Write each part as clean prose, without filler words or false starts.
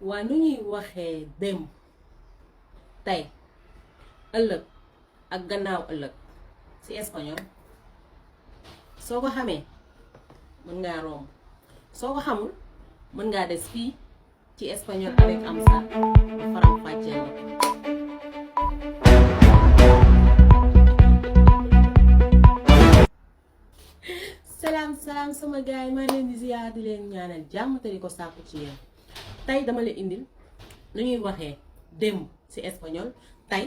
waa nu ñuy waxee démb tey ëllëg ak gannaaw ëllëg ci espagnol soo ko xamee mën ngaa romb soo ko xamul mën ngaa des fii ci espagnol avec Amsa bu faram fàcceel la. salaam sama gaay maa leen di ziyaar di leen ñaanal jàmm te di ko sàkku ci yéen tey dama la indil nu ñuy waxee démb ci espagnol tey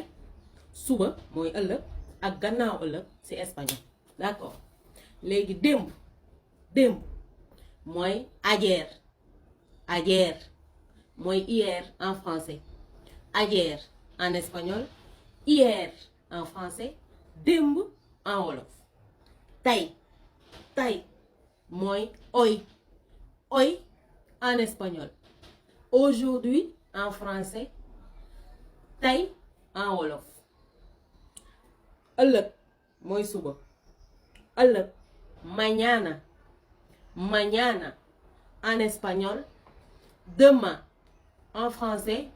suba mooy ëllëg ak gannaaw ëllëg ci espagnol d'accord léegi démb mooy ayer mooy hier en français ayer en espagnol hier en français démb en wolof tey mooy hoy en espagnol aujourd'hui en français tey en wolof ëllëg mooy suba ëllëg mañana en espagnol demain en français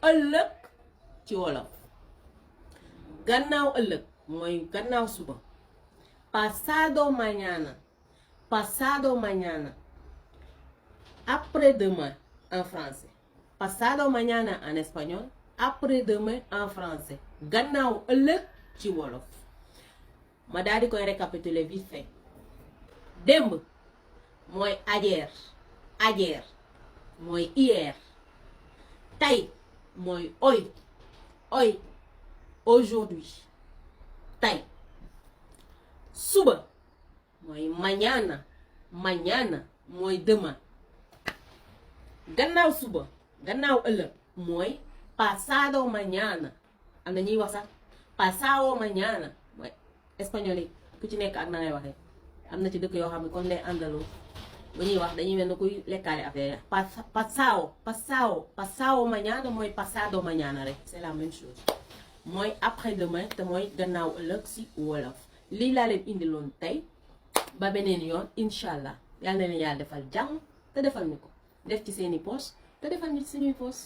ëllëg ci wolof gannaaw ëllëg mooy gannaaw suba pasado mañana après-demain en français pasado mañana en espagnol après-demain en français gannaaw ëllëg ci wolof ma daal di koy récapituler vite fait démb mooy ayer mooy hier tey mooy hoy aujourd'hui tey suba mooy mañana mooy demain gannaaw suba gannaaw ëllëg mooy pasado mañana am na ñuy wax sax pasado mañana mooy espagnol yi ku ci nekk ak na ngay waxee am na ci dëkk yoo xam ne kon lay àndaloo bu ñuy wax dañuy mel ne kuy lekkaale affaire pasado mañana mooy pasado mañana rek c'est la même chose mooy après demain te mooy gannaaw ëllëg si wolof lii laa leen indiloon tey ba beneen yoon incha allah yal na leen yàlla defal jàmm te defal ñu ko def ci seeni poche te defal ñu ci suñuy poche